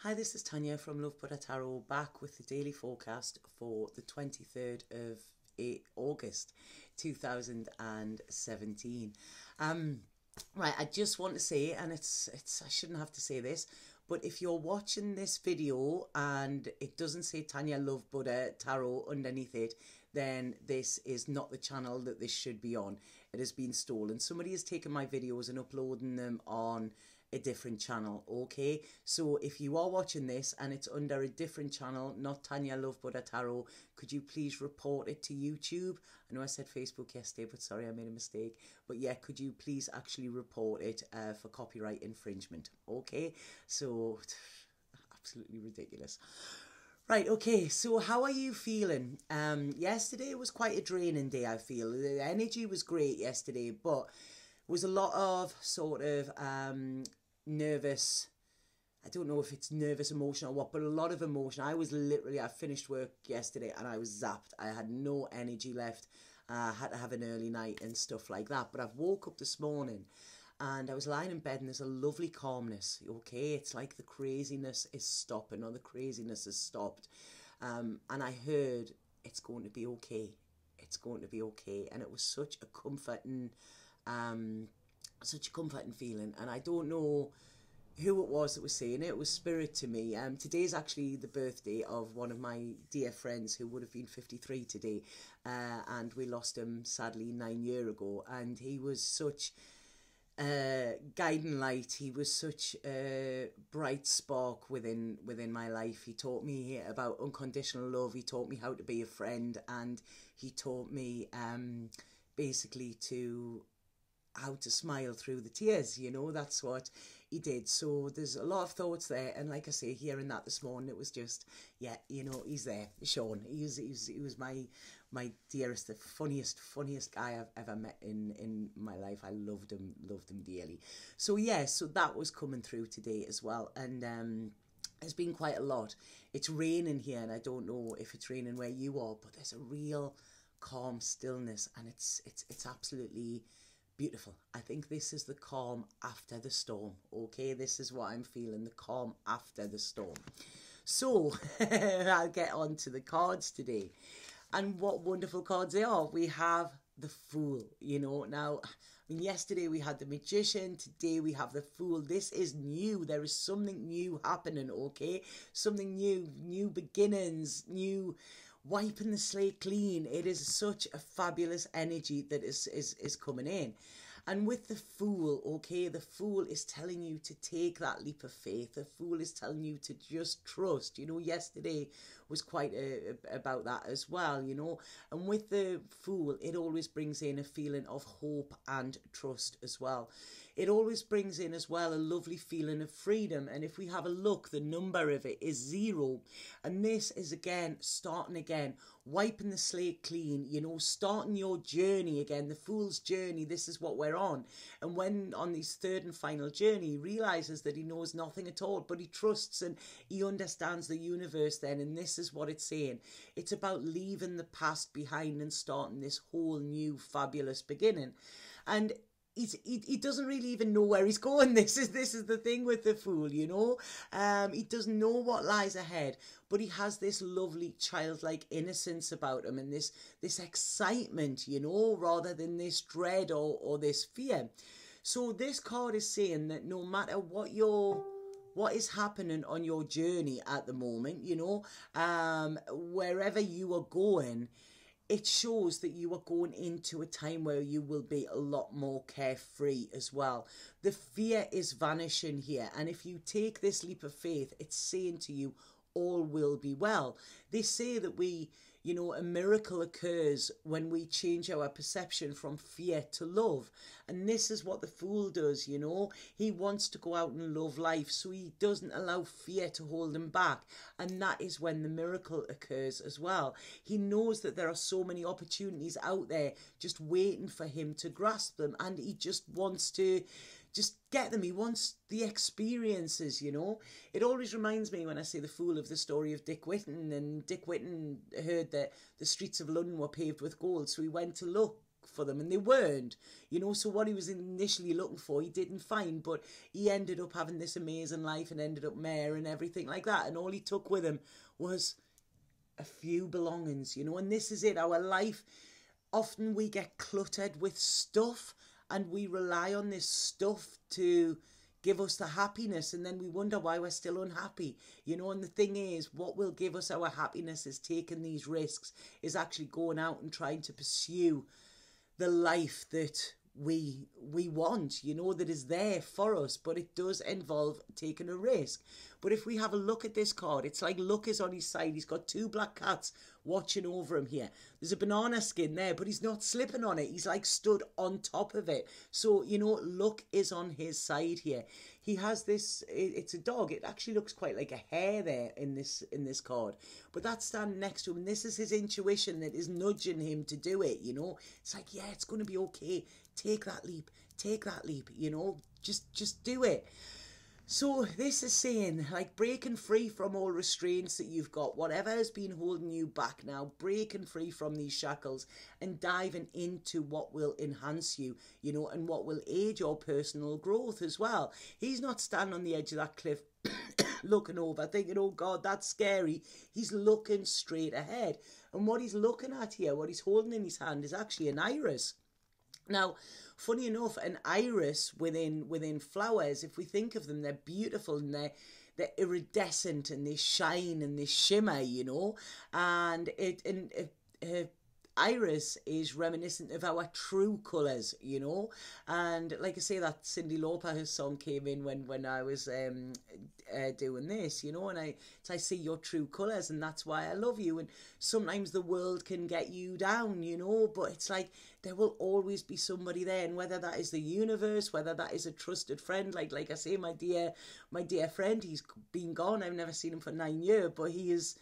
Hi, this is Tanya from Love Buddha Tarot, back with the daily forecast for the 23rd of August 2017. Right, I just want to say, and it's I shouldn't have to say this, but if you're watching this video and it doesn't say Tanya Love Buddha Tarot underneath it, then this is not the channel that this should be on. It has been stolen. Somebody has taken my videos and uploading them on a different channel. Okay, so if you are watching this and it's under a different channel, not Tanya Love Buddha Tarot, could you please report it to YouTube? I know I said Facebook yesterday, but sorry, I made a mistake. But yeah, could you please actually report it for copyright infringement? Okay, so absolutely ridiculous. Right, okay, so how are you feeling? Yesterday was quite a draining day, I feel. The energy was great yesterday, but it was a lot of sort of nervous, I don't know if it's nervous emotion or what, but a lot of emotion. I finished work yesterday and I was zapped. I had no energy left. I had to have an early night and stuff like that. But I've woke up this morning and I was lying in bed and there's a lovely calmness, okay? It's like the craziness is stopping, or the craziness has stopped. And I heard, it's going to be okay. It's going to be okay. And it was such a comforting feeling. And I don't know who it was that was saying it. It was spirit to me. Today's actually the birthday of one of my dear friends who would have been 53 today, and we lost him sadly 9 years ago. And he was such guiding light. He was such a bright spark within my life. He taught me about unconditional love. He taught me how to be a friend, and he taught me basically how to smile through the tears. You know, that's what he did. So there's a lot of thoughts there, and like I say, hearing that this morning, it was just, yeah, you know, he's there, Sean. He was my dearest, the funniest guy I've ever met in my life. I loved him dearly. So yeah, so that was coming through today as well. And it's been quite a lot. It's raining here, and I don't know if it's raining where you are, but there's a real calm stillness, and it's absolutely beautiful. I think this is the calm after the storm. Okay, this is what I'm feeling, the calm after the storm. So I'll get on to the cards today, and what wonderful cards they are. We have the Fool, you know. Now, I mean, yesterday we had the Magician, today we have the Fool. This is new. There is something new happening, okay? Something new beginnings, new wiping the slate clean. It is such a fabulous energy that is coming in. And with the Fool, okay, the Fool is telling you to take that leap of faith. The Fool is telling you to just trust. You know, yesterday was quite about that as well, you know. And with the Fool, it always brings in a feeling of hope and trust as well. It always brings in as well a lovely feeling of freedom. And if we have a look, the number of it is 0. And this is, again, starting again, wiping the slate clean, you know, starting your journey again, the Fool's journey. This is what we're on. And when on his third and final journey, he realizes that he knows nothing at all, but he trusts and he understands the universe then. And this is what it's saying. It's about leaving the past behind and starting this whole new fabulous beginning. And he doesn't really even know where he's going. This is the thing with the Fool, you know. He doesn't know what lies ahead, but he has this lovely childlike innocence about him, and this excitement, you know, rather than this dread or this fear. So this card is saying that no matter what is happening on your journey at the moment, you know, wherever you are going, it shows that you are going into a time where you will be a lot more carefree as well. The fear is vanishing here. And if you take this leap of faith, it's saying to you, all will be well. They say that a miracle occurs when we change our perception from fear to love. And this is what the Fool does, you know. He wants to go out and love life, so he doesn't allow fear to hold him back. And that is when the miracle occurs as well. He knows that there are so many opportunities out there just waiting for him to grasp them. And he just wants to just get them. He wants the experiences, you know. It always reminds me when I say the Fool of the story of Dick Whitton. And Dick Whitton heard that the streets of London were paved with gold, so he went to look for them, and they weren't, you know. So what he was initially looking for, he didn't find, but he ended up having this amazing life and ended up mayor and everything like that, and all he took with him was a few belongings, you know. And this is it, our life, often we get cluttered with stuff and we rely on this stuff to give us the happiness, and then we wonder why we're still unhappy, you know. And the thing is, what will give us our happiness is taking these risks, is actually going out and trying to pursue the life that we want, you know, that is there for us. But it does involve taking a risk. But if we have a look at this card, it's like luck is on his side. He's got two black cats watching over him here. There's a banana skin there, but he's not slipping on it. He's like stood on top of it. So, you know, luck is on his side here. He has this, it's a dog. It actually looks quite like a hare there in this card. But that's standing next to him. And this is his intuition that is nudging him to do it, you know. It's like, yeah, it's going to be okay. Take that leap, you know. Just do it. So this is saying, like, breaking free from all restraints that you've got, whatever has been holding you back now, breaking free from these shackles and diving into what will enhance you, you know, and what will aid your personal growth as well. He's not standing on the edge of that cliff looking over, thinking, oh God, that's scary. He's looking straight ahead. And what he's looking at here, what he's holding in his hand, is actually an iris. Now, funny enough, an iris within flowers, if we think of them, they're beautiful and they're iridescent and they shine and they shimmer, you know. And iris is reminiscent of our true colours, you know. And like I say, that Cyndi Lauper song came in when I was doing this, you know, and I see your true colours, and that's why I love you. And sometimes the world can get you down, you know, but it's like there will always be somebody there, and whether that is the universe, whether that is a trusted friend, like I say, my dear friend, he's been gone. I've never seen him for 9 years, but he is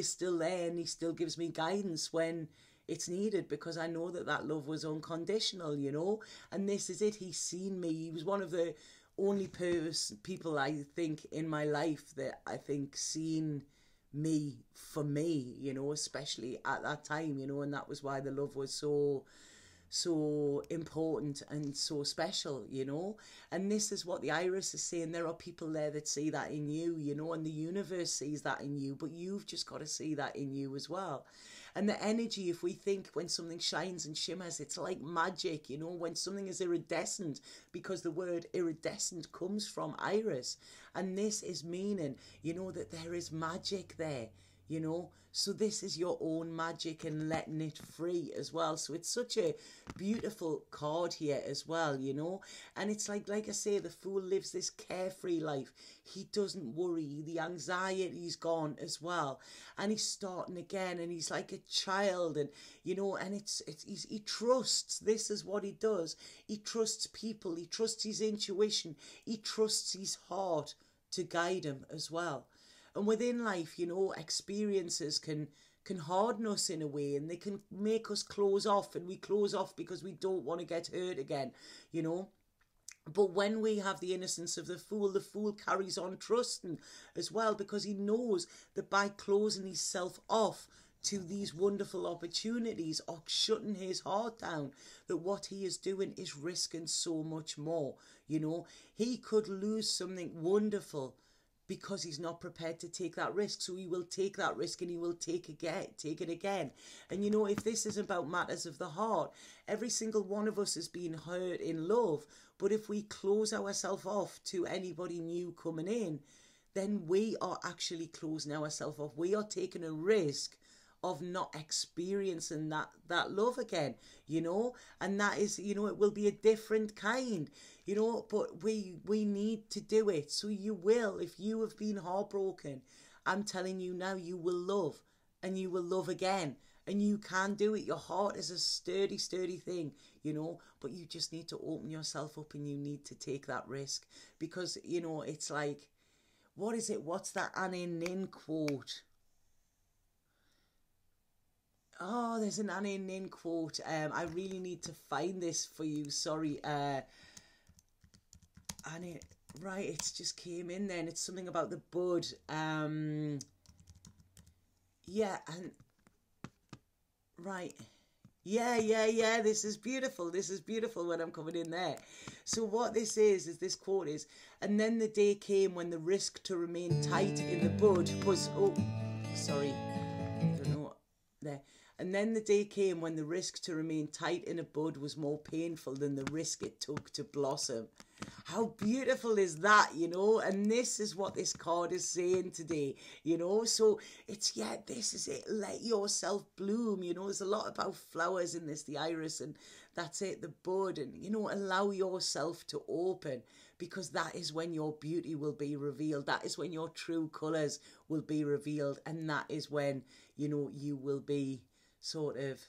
still there, and he still gives me guidance when it's needed, because I know that love was unconditional, you know. And this is it. He's seen me. He was one of the only people I think in my life that I think seen me for me, you know, especially at that time, you know. And that was why the love was so important and so special, you know. And this is what the iris is saying. There are people there that see that in you, you know, and the universe sees that in you, but you've just got to see that in you as well. And the energy, if we think when something shines and shimmers, it's like magic, you know, when something is iridescent, because the word iridescent comes from iris. And this is meaning, you know, that there is magic there, you know. So this is your own magic and letting it free as well. So it's such a beautiful card here as well, you know. And it's like I say, the Fool lives this carefree life. He doesn't worry. The anxiety's gone as well. And he's starting again, and he's like a child, and, you know, and he trusts. This is what he does. He trusts people. He trusts his intuition. He trusts his heart to guide him as well. And within life, you know, experiences can harden us in a way, and they can make us close off, and we close off because we don't want to get hurt again, you know. But when we have the innocence of the Fool carries on trusting as well, because he knows that by closing himself off to these wonderful opportunities or shutting his heart down, that what he is doing is risking so much more, you know. He could lose something wonderful because he's not prepared to take that risk. So he will take that risk, and he will take it again. And, you know, if this is about matters of the heart, every single one of us has been hurt in love. But if we close ourselves off to anybody new coming in, then we are actually closing ourselves off. We are taking a risk of not experiencing that love again, you know. And that is, you know, it will be a different kind, you know, but we need to do it. So you will, if you have been heartbroken, I'm telling you now, you will love, and you will love again, and you can do it. Your heart is a sturdy thing, you know, but you just need to open yourself up, and you need to take that risk, because, you know, it's like, what is it? What's that Annie Nin quote? Oh, there's an Annie Nin quote. I really need to find this for you. Sorry. Annie, right, it's just came in then. It's something about the bud. Yeah, and right. Yeah, this is beautiful. This is beautiful when I'm coming in there. So what this is this quote is, and then the day came when the risk to remain tight in the bud was, oh, sorry, I don't know, there. And then the day came when the risk to remain tight in a bud was more painful than the risk it took to blossom. How beautiful is that, you know? And this is what this card is saying today, you know? So it's, yeah, this is it. Let yourself bloom, you know? There's a lot about flowers in this, the iris, and that's it, the bud. And, you know, allow yourself to open, because that is when your beauty will be revealed. That is when your true colours will be revealed. And that is when, you know, you will be sort of,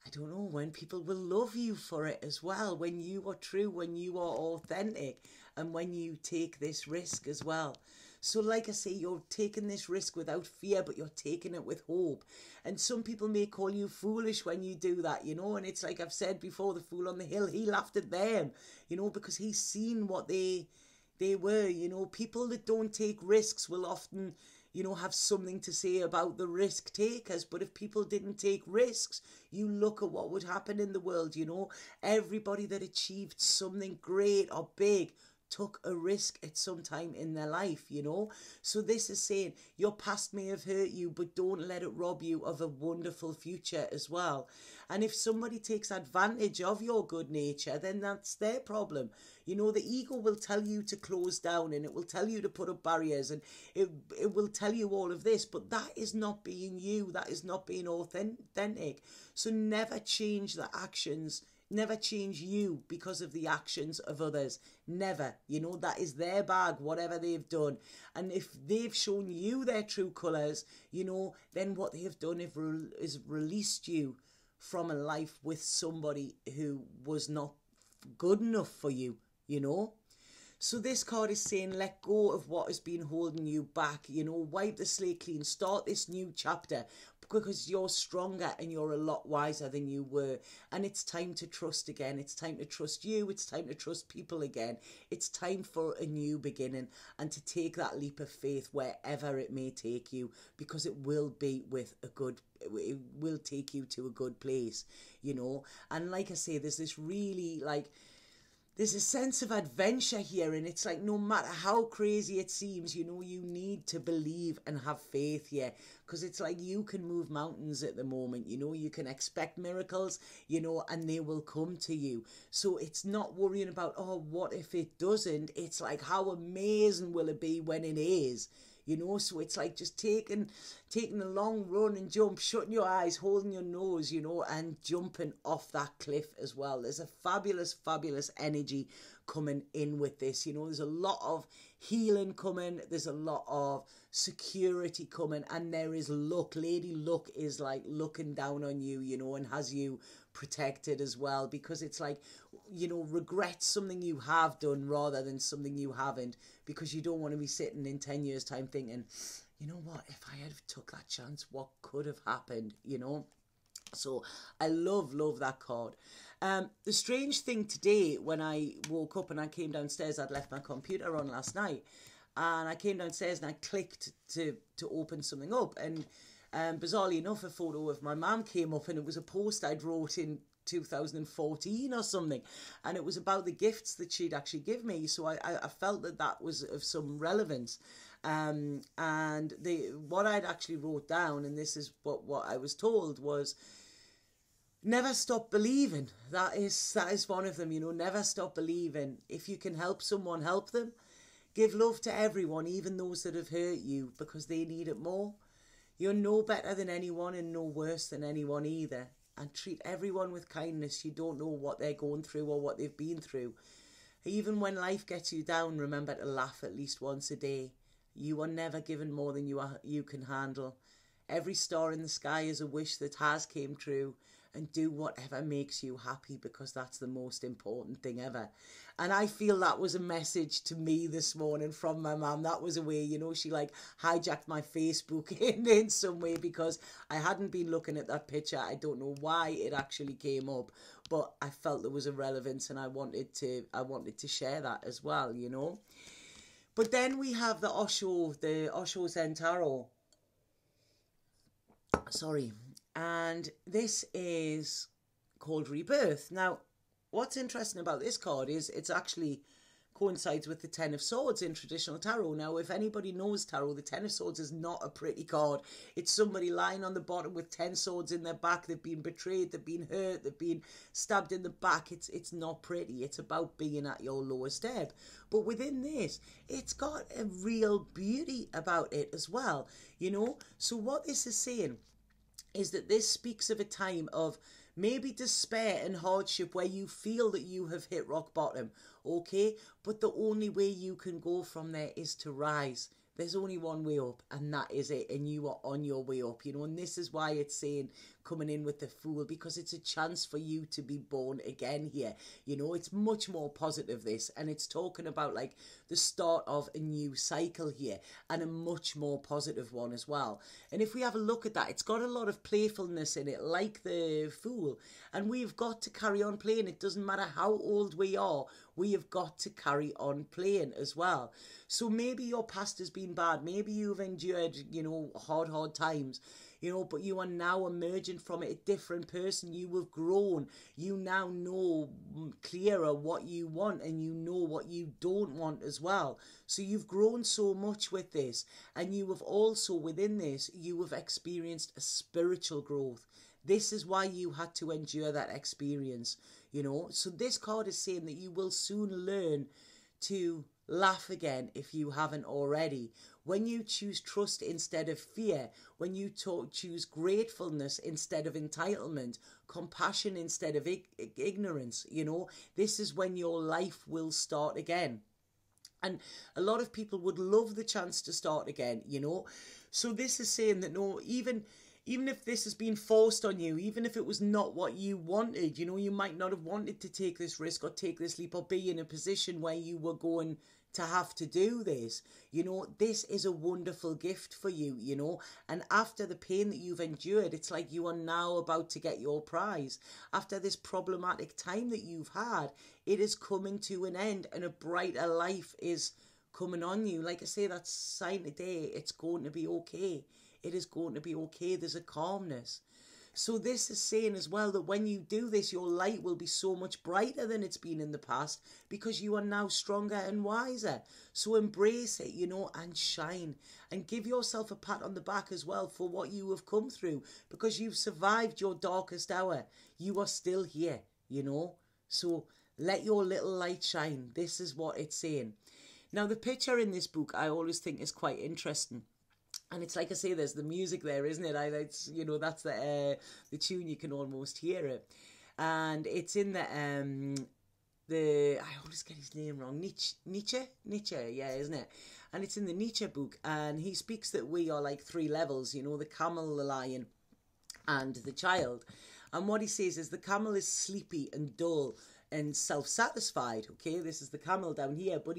I don't know, when people will love you for it as well, when you are true, when you are authentic, and when you take this risk as well. So like I say, you're taking this risk without fear, but you're taking it with hope. And some people may call you foolish when you do that, you know, and it's like I've said before, the fool on the hill, he laughed at them, you know, because he's seen what they were, you know. People that don't take risks will often, you know, have something to say about the risk takers. But if people didn't take risks, you look at what would happen in the world, you know. Everybody that achieved something great or big took a risk at some time in their life, you know. So this is saying your past may have hurt you, but don't let it rob you of a wonderful future as well. And if somebody takes advantage of your good nature, then that's their problem. You know, the ego will tell you to close down, and it will tell you to put up barriers, and it will tell you all of this, but that is not being you. That is not being authentic. So never change the actions. Never change you because of the actions of others. Never. You know, that is their bag, whatever they've done. And if they've shown you their true colours, you know, then what they have done is released you from a life with somebody who was not good enough for you, you know. So this card is saying, let go of what has been holding you back, you know, wipe the slate clean, start this new chapter, because you're stronger and you're a lot wiser than you were. And it's time to trust again. It's time to trust you. It's time to trust people again. It's time for a new beginning, and to take that leap of faith wherever it may take you, because it will be with a good, it will take you to a good place, you know. And like I say, there's this really, like, there's a sense of adventure here, and it's like, no matter how crazy it seems, you know, you need to believe and have faith here, because it's like you can move mountains at the moment, you know, you can expect miracles, you know, and they will come to you. So it's not worrying about, oh, what if it doesn't? It's like, how amazing will it be when it is? You know, so it's like just taking a long run and jump, shutting your eyes, holding your nose, you know, and jumping off that cliff as well. There's a fabulous, fabulous energy coming in with this. You know, there's a lot of healing coming. There's a lot of security coming, and there is luck. Lady Luck is like looking down on you, you know, and has you protected as well, because it's like, you know, regret something you have done rather than something you haven't, because you don't want to be sitting in 10 years time thinking, you know what, if I had took that chance, what could have happened, you know. So I love that card. The strange thing today, when I woke up and I came downstairs, I'd left my computer on last night, and I came downstairs and I clicked to open something up, and bizarrely enough, a photo of my mum came up, and it was a post I'd wrote in 2014 or something, and it was about the gifts that she'd actually give me. So I felt that was of some relevance, and what I'd actually wrote down, and this is what I was told, was never stop believing. That is one of them, you know. Never stop believing. If you can help someone, help them. Give love to everyone, even those that have hurt you, because they need it more. You're no better than anyone and no worse than anyone either. And treat everyone with kindness. You don't know what they're going through or what they've been through. Even when life gets you down, remember to laugh at least once a day. You are never given more than you can handle. Every star in the sky is a wish that has came true. And do whatever makes you happy, because that's the most important thing ever. And I feel that was a message to me this morning from my mum. That was a way, you know, she like hijacked my Facebook in some way, because I hadn't been looking at that picture. I don't know why it actually came up, but I felt there was a relevance, and I wanted to share that as well, you know. But then we have the Osho Zen Tarot. Sorry. And this is called Rebirth. Now, what's interesting about this card is it's actually coincides with the Ten of Swords in traditional tarot. Now, if anybody knows tarot, the Ten of Swords is not a pretty card. It's somebody lying on the bottom with 10 swords in their back. They've been betrayed, they've been hurt, they've been stabbed in the back. It's not pretty. It's about being at your lowest ebb. But within this, it's got a real beauty about it as well, you know. So what this is saying is that this speaks of a time of maybe despair and hardship where you feel that you have hit rock bottom, okay? But the only way you can go from there is to rise. There's only one way up, and that is it, and you are on your way up, you know. And this is why it's saying coming in with the Fool, because it's a chance for you to be born again here, you know. It's much more positive, this, and it's talking about like the start of a new cycle here, and a much more positive one as well. And if we have a look at that, it's got a lot of playfulness in it, like the Fool, and we've got to carry on playing. It doesn't matter how old we are, we have got to carry on playing as well. So maybe your past has been bad, maybe you've endured, you know, hard times, you know, but you are now emerging from it a different person. You have grown. You now know clearer what you want, and you know what you don't want as well. So you've grown so much with this, and you have also, within this, you have experienced a spiritual growth. This is why you had to endure that experience, you know. So this card is saying that you will soon learn to laugh again if you haven't already. When you choose trust instead of fear, when you choose gratefulness instead of entitlement, compassion instead of ignorance, you know, this is when your life will start again. And a lot of people would love the chance to start again, you know. So this is saying that no, even if this has been forced on you, even if it was not what you wanted, you know, you might not have wanted to take this risk or take this leap or be in a position where you were going to have to do this, you know, this is a wonderful gift for you, you know. And after the pain that you've endured, it's like you are now about to get your prize. After this problematic time that you've had, it is coming to an end, and a brighter life is coming on you. Like I say, that sign today, it's going to be okay. It is going to be okay. There's a calmness. So this is saying as well that when you do this, your light will be so much brighter than it's been in the past, because you are now stronger and wiser. So embrace it, you know, and shine, and give yourself a pat on the back as well for what you have come through, because you've survived your darkest hour. You are still here, you know. So let your little light shine. This is what it's saying. Now, the picture in this book I always think is quite interesting. And it's like I say, there's the music there, isn't it? It's, you know, that's the tune. You can almost hear it, and it's in the I always get his name wrong. Nietzsche, yeah, isn't it? And it's in the Nietzsche book, and he speaks that we are like 3 levels. You know, the camel, the lion, and the child. And what he says is the camel is sleepy and dull and self-satisfied. Okay, this is the camel down here, but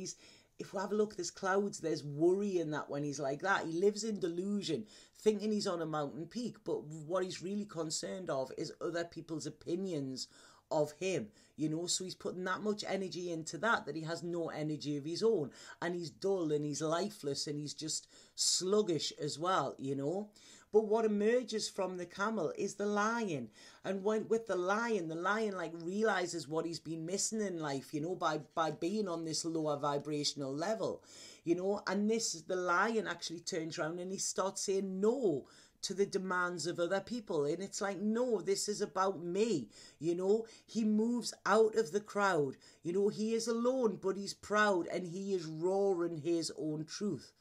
if we have a look, there's clouds, there's worry in that when he's like that. He lives in delusion, thinking he's on a mountain peak, but what he's really concerned of is other people's opinions of him, you know. So he's putting that much energy into that he has no energy of his own, and he's dull and he's lifeless and he's just sluggish as well, you know. But what emerges from the camel is the lion. And with the lion like realizes what he's been missing in life, you know, by being on this lower vibrational level, you know. And the lion actually turns around and he starts saying no to the demands of other people. And it's like, no, this is about me, you know. He moves out of the crowd, you know. He is alone, but he's proud, and he is roaring his own truth.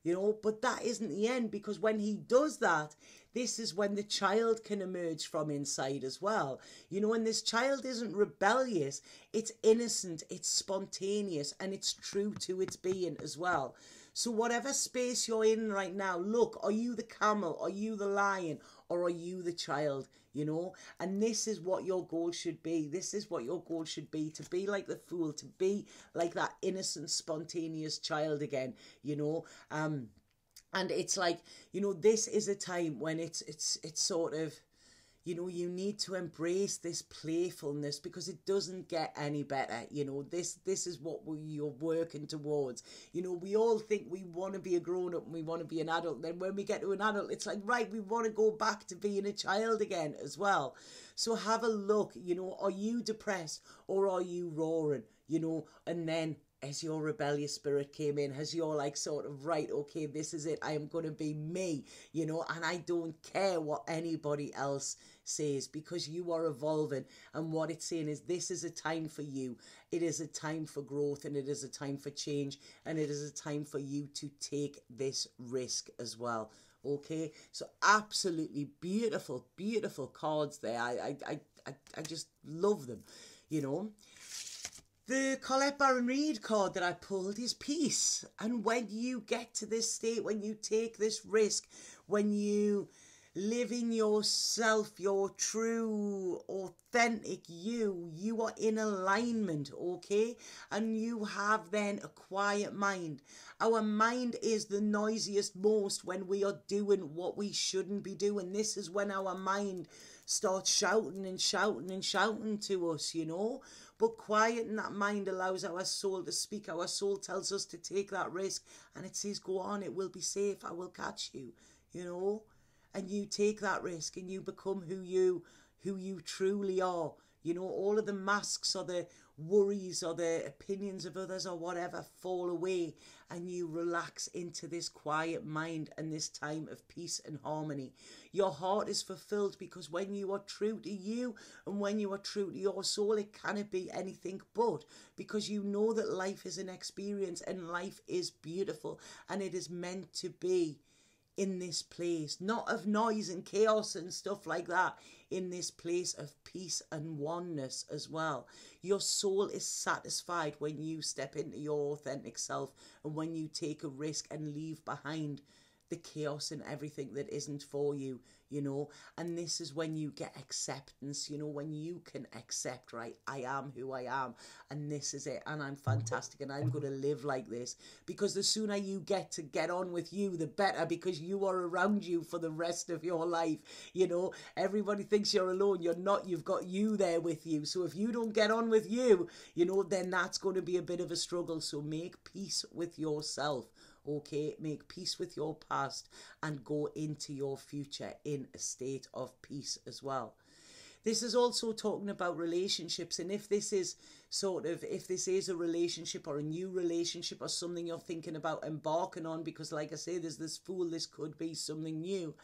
You know, but that isn't the end, because when he does that, this is when the child can emerge from inside as well. You know, and this child isn't rebellious, it's innocent, it's spontaneous, and it's true to its being as well. So whatever space you're in right now, look, are you the camel, are you the lion, or are you the child? You know, and this is what your goal should be. This is what your goal should be, to be like the Fool, to be like that innocent, spontaneous child again, you know. And it's like, you know, this is a time when it's sort of, You know, you need to embrace this playfulness because it doesn't get any better. You know, this is what you're working towards. You know, we all think we want to be a grown-up and we want to be an adult. And then when we get to an adult, it's like, right, we want to go back to being a child again as well. So have a look, you know, are you depressed or are you roaring? You know, and then as your rebellious spirit came in, has your like sort of, right, okay, this is it, I am going to be me, you know, and I don't care what anybody else says because you are evolving. And what it's saying is this is a time for you. It is a time for growth and it is a time for change and it is a time for you to take this risk as well. Okay, so absolutely beautiful, beautiful cards there. I just love them, you know. The Colette Baron Reid card that I pulled is peace. And when you get to this state, when you take this risk, when you live in yourself, your true, authentic you are in alignment, okay? And you have then a quiet mind. Our mind is the noisiest most when we are doing what we shouldn't be doing. This is when our mind starts shouting and shouting and shouting to us, you know? But quieting that mind allows our soul to speak. Our soul tells us to take that risk. And it says, go on, it will be safe. I will catch you, you know. And you take that risk and you become who you truly are. You know, all of the masks or the worries or the opinions of others or whatever fall away. And you relax into this quiet mind and this time of peace and harmony. Your heart is fulfilled because when you are true to you and when you are true to your soul, it cannot be anything but, because you know that life is an experience and life is beautiful and it is meant to be in this place, not of noise and chaos and stuff like that, in this place of peace and oneness as well. Your soul is satisfied when you step into your authentic self and when you take a risk and leave behind the chaos and everything that isn't for you, you know. And this is when you get acceptance, you know, when you can accept, right, I am who I am and this is it and I'm fantastic and I'm going to live like this. Because the sooner you get on with you, the better, because you are around you for the rest of your life, you know. Everybody thinks you're alone. You're not. You've got you there with you. So if you don't get on with you, you know, then that's going to be a bit of a struggle. So make peace with yourself. Okay, make peace with your past and go into your future in a state of peace as well. This is also talking about relationships, and if this is a relationship or a new relationship or something you're thinking about embarking on, because like I say, there's this Fool, this could be something new.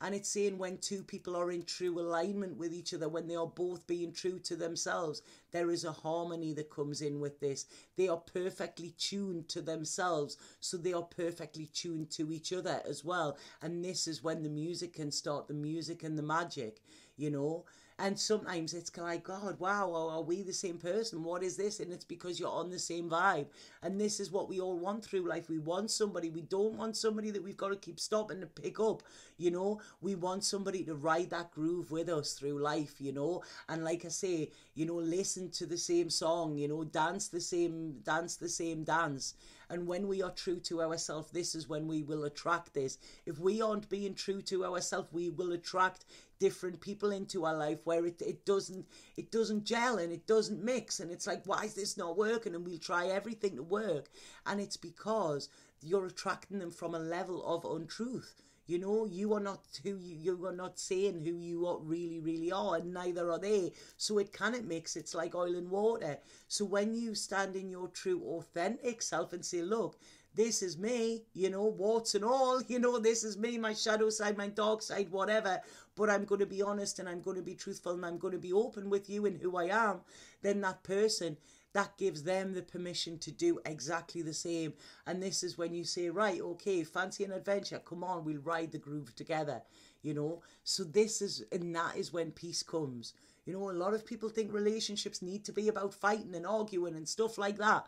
And it's saying when two people are in true alignment with each other, when they are both being true to themselves, there is a harmony that comes in with this. They are perfectly tuned to themselves, so they are perfectly tuned to each other as well. And this is when the music can start, the music and the magic, you know. And sometimes it's like, God, wow, are we the same person? What is this? And it's because you're on the same vibe. And this is what we all want through life. We want somebody. We don't want somebody that we've got to keep stopping to pick up, you know. We want somebody to ride that groove with us through life, you know. And like I say, you know, listen to the same song, you know, dance the same dance. And when we are true to ourselves, this is when we will attract this. If we aren't being true to ourselves, we will attract different people into our life where it doesn't gel and it doesn't mix, and it's like, why is this not working? And we'll try everything to work, and it's because you're attracting them from a level of untruth. You know, you are not who you are not saying who you really, really are, and neither are they. So it cannot mix. It's like oil and water. So when you stand in your true, authentic self and say, look, this is me, you know, warts and all, you know, this is me, my shadow side, my dark side, whatever. But I'm going to be honest and I'm going to be truthful and I'm going to be open with you and who I am. Then that person, that gives them the permission to do exactly the same. And this is when you say, right, okay, fancy an adventure. Come on, we'll ride the groove together, you know. So this is, and that is when peace comes. You know, a lot of people think relationships need to be about fighting and arguing and stuff like that.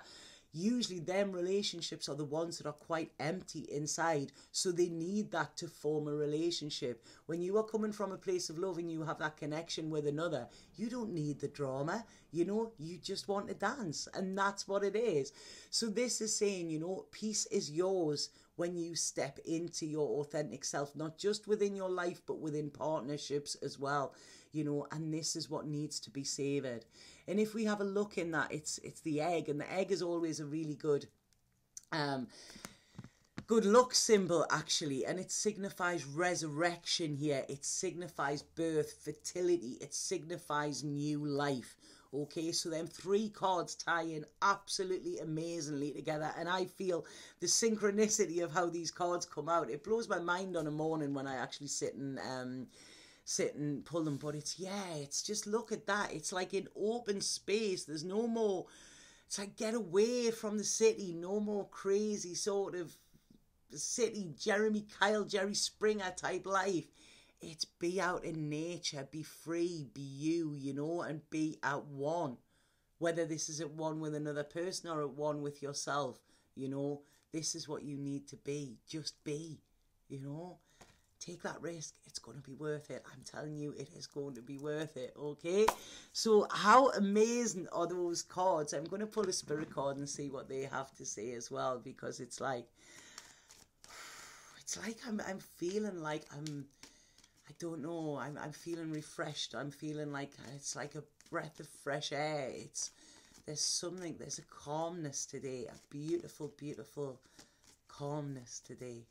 Usually them relationships are the ones that are quite empty inside, so they need that to form a relationship. When you are coming from a place of love and you have that connection with another, you don't need the drama, you know, you just want to dance, and that's what it is. So this is saying, you know, peace is yours when you step into your authentic self, not just within your life, but within partnerships as well, you know, and this is what needs to be savoured. And if we have a look in that, it's the egg, and the egg is always a really good good luck symbol, actually, and it signifies resurrection here. It signifies birth, fertility, it signifies new life. Okay, so them three cards tie in absolutely amazingly together, and I feel the synchronicity of how these cards come out. It blows my mind on a morning when I actually sit and pull them. But it's just, look at that. It's like an open space. There's no more. It's like, get away from the city. No more crazy sort of city Jeremy Kyle, Jerry Springer type life. It's be out in nature, be free, be you, you know, and be at one. Whether this is at one with another person or at one with yourself, you know, this is what you need to be. Just be, you know. Take that risk. It's going to be worth it. I'm telling you, it is going to be worth it, okay? So how amazing are those cards? I'm going to pull a spirit card and see what they have to say as well, because it's like I'm feeling like I don't know, I'm feeling refreshed. I'm feeling like it's like a breath of fresh air. There's a calmness today, a beautiful, beautiful calmness today.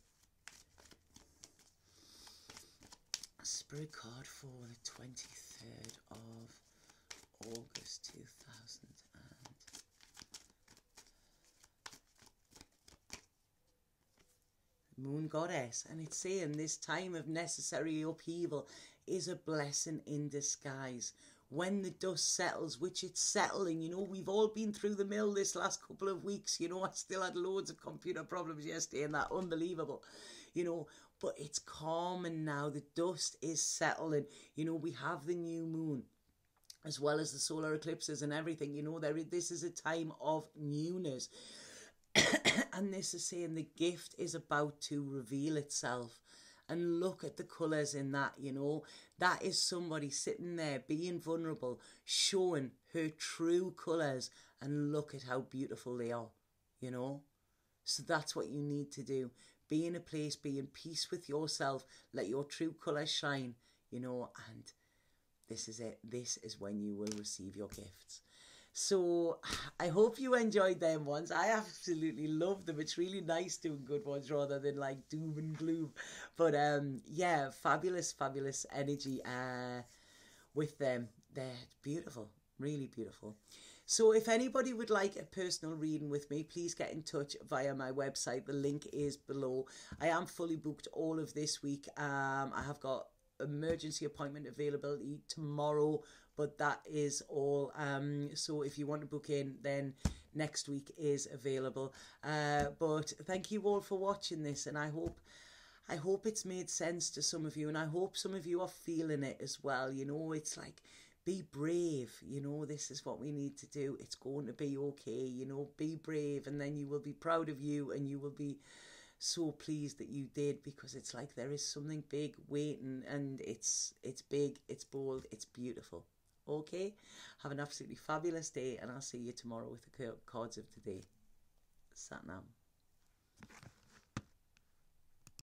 A spirit card for the 23rd of August 2000. Moon Goddess, and it's saying this time of necessary upheaval is a blessing in disguise. When the dust settles, which it's settling, you know, we've all been through the mill this last couple of weeks, you know, I still had loads of computer problems yesterday and that, unbelievable, you know, but it's calming now, the dust is settling, you know, we have the new moon, as well as the solar eclipses and everything, you know, this is a time of newness. And this is saying the gift is about to reveal itself. And look at the colours in that, you know. That is somebody sitting there being vulnerable, showing her true colours. And look at how beautiful they are, you know. So that's what you need to do. Be in a place, be in peace with yourself. Let your true colours shine, you know. And this is it. This is when you will receive your gifts. So I hope you enjoyed them ones. I absolutely love them. It's really nice doing good ones rather than like doom and gloom. But yeah, fabulous, fabulous energy with them. They're beautiful, really beautiful. So if anybody would like a personal reading with me, please get in touch via my website. The link is below. I am fully booked all of this week. I have got emergency appointment availability tomorrow, but that is all. So if you want to book in, then next week is available. But thank you all for watching this, and I hope it's made sense to some of you, and I hope some of you are feeling it as well. You know, it's like, be brave, you know, this is what we need to do. It's going to be okay, you know, be brave, and then you will be proud of you, and you will be so pleased that you did, because it's like there is something big waiting, and it's big, it's bold, it's beautiful. Okay, have an absolutely fabulous day, and I'll see you tomorrow with the cards of today. Satnam.